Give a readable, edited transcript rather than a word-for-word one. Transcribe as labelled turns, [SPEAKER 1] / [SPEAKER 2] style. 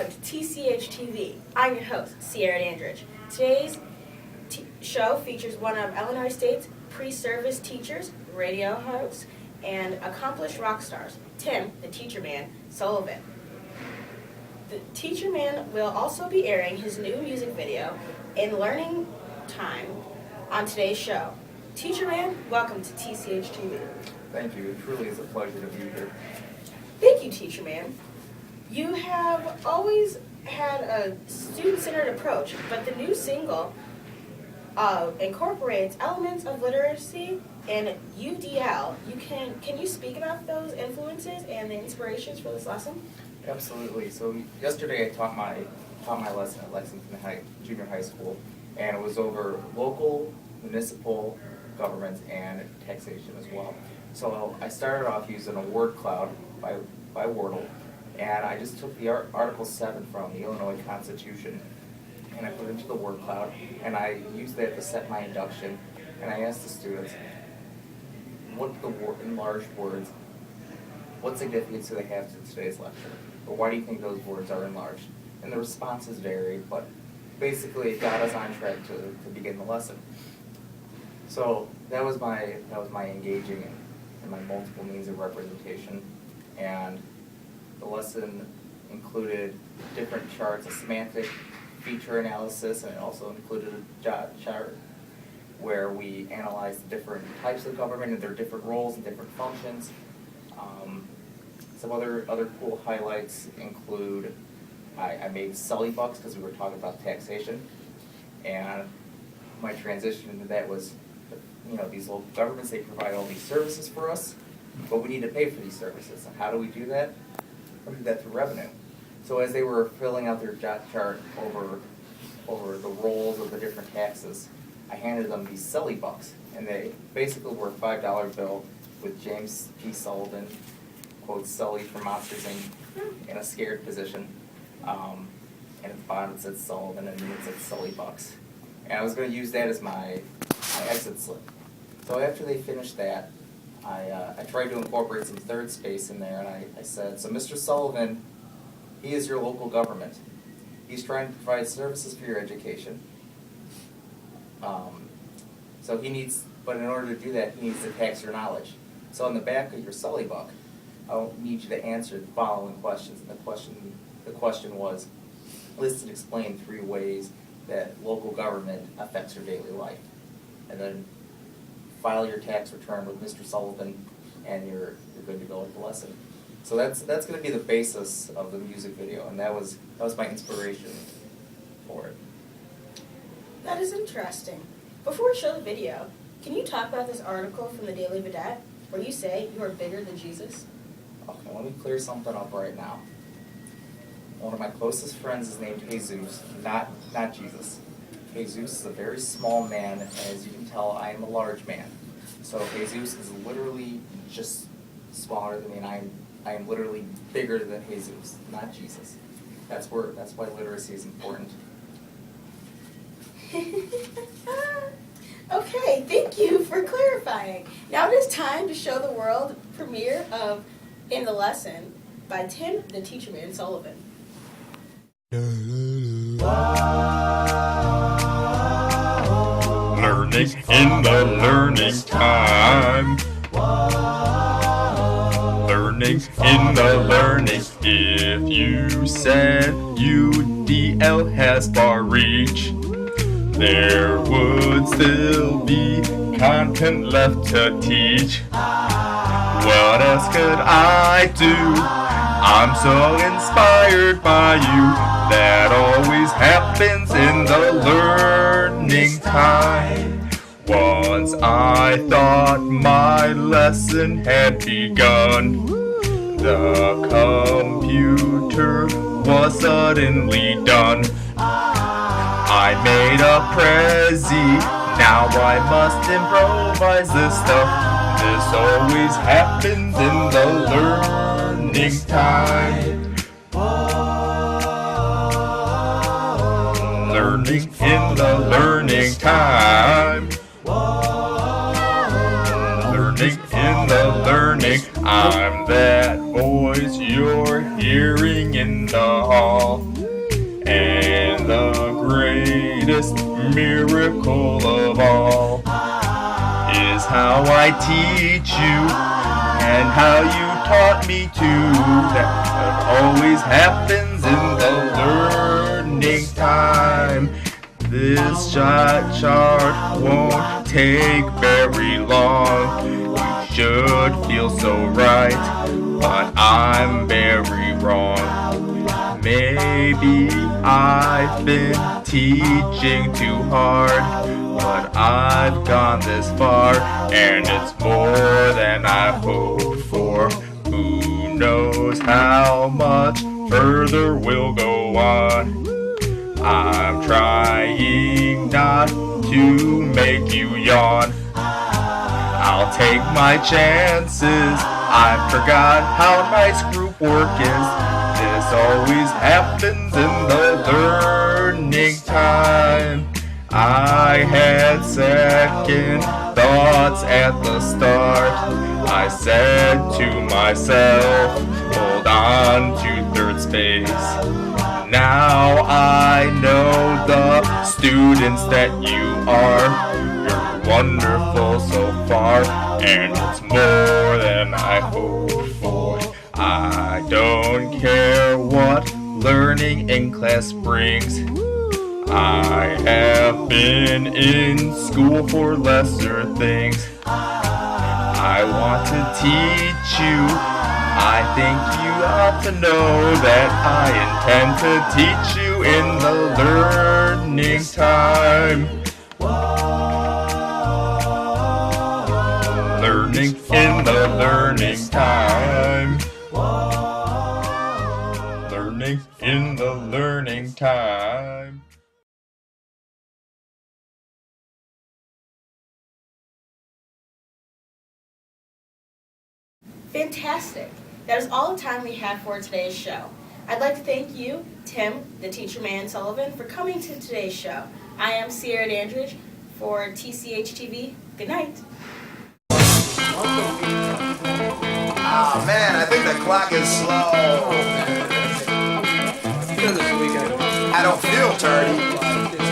[SPEAKER 1] welcome to Tch Tv. I'm your host, Ciara Dandridge. Today's show features one of Illinois State's pre-service teachers, radio hosts, and accomplished rock stars, Tim, the Teacher Man, Sullivan. The Teacher Man will also be airing his new music video in Learning Time on today's show. Teacher Man, welcome to Tch Tv.
[SPEAKER 2] Thank you. It truly is a pleasure to be here.
[SPEAKER 1] Thank you, Teacher Man. You have always had a student-centered approach, but the new single incorporates elements of literacy and UDL. Can you speak about those influences and the inspirations for this lesson?
[SPEAKER 2] Absolutely. So yesterday I taught my lesson at Lexington Junior High School, and it was over local, municipal governments and taxation as well. So I started off using a word cloud by Wordle, and I just took the Article 7 from the Illinois Constitution, and I put it into the word cloud, and I used that to set my induction, and I asked the students, what the enlarged words, what significance do they have to today's lecture? Or why do you think those words are enlarged? And the responses varied, but basically it got us on track to begin the lesson. So that was my engaging in my multiple means of representation, and the lesson included different charts, a semantic feature analysis, and it also included a dot chart where we analyzed the different types of government and their different roles and different functions. Some other cool highlights include I made Sully bucks because we were talking about taxation, and my transition into that was, these local governments, they provide all these services for us, but we need to pay for these services. And how do we do that? We do that through revenue. So as they were filling out their dot chart over the roles of the different taxes, I handed them these Sully bucks, and they basically were a $5 bill with James P. Sullivan, quotes Sully from Monsters, Inc. in a scared position, and at the bottom it said Sullivan, and then it said Sully bucks. And I was going to use that as my exit slip. So after they finished that, I tried to incorporate some third space in there, and I said, so Mr. Sullivan, he is your local government. He's trying to provide services for your education. But in order to do that, he needs to tax your knowledge. So on the back of your Sully buck, I need you to answer the following questions. And the question was, list and explain 3 ways that local government affects your daily life. And then file your tax return with Mr. Sullivan, and you're good to go with the lesson. So that's going to be the basis of the music video, and that was my inspiration for it.
[SPEAKER 1] That is interesting. Before we show the video, can you talk about this article from the Daily Vedette where you say you are bigger than Jesus?
[SPEAKER 2] Okay, let me clear something up right now. One of my closest friends is named Jesus, not Jesus. Jesus is a very small man, and as you can tell, I am a large man. So Jesus is literally just smaller than me, and I am literally bigger than Jesus, not Jesus. That's why literacy is important.
[SPEAKER 1] Okay, thank you for clarifying. Now it is time to show the world premiere of In the Lesson by Tim, the Teacher Man, Sullivan.
[SPEAKER 3] Learning in the learning time. Learning in the learning. If you said UDL has far reach, there would still be content left to teach. What else could I do? I'm so inspired by you. That always happens in the learning time. Once I thought my lesson had begun, the computer was suddenly done. I made a prezi, now I must improvise this stuff. This always happens in the learning time. Learning in the learning time. Learning in the learning. I'm that voice you're hearing in the hall. miracle of all is how I teach you and how you taught me to. That always happens in the learning time. This chart won't take very long. You should feel so right, but I'm very wrong. Maybe I've been teaching too hard, but I've gone this far, and it's more than I hoped for. Who knows how much further we'll go on? I'm trying not to make you yawn. I'll take my chances. I forgot how nice group work is. This always happens in the learning time. I had second thoughts at the start. I said to myself, hold on to third space. Now I know the students that you are. You're wonderful so far, and it's more than I hoped for. I don't care what learning in class brings. I have been in school for lesser things. I want to teach you. I think you ought to know that I intend to teach you in the learning time. Learning in the learning time. Learning in the learning time.
[SPEAKER 1] Fantastic. That is all the time we have for today's show. I'd like to thank you, Tim, the teacher man Sullivan, for coming to today's show. I am Ciara Dandridge for Tch TV. Good night.
[SPEAKER 4] Oh man, I think the clock is slow. I don't feel dirty.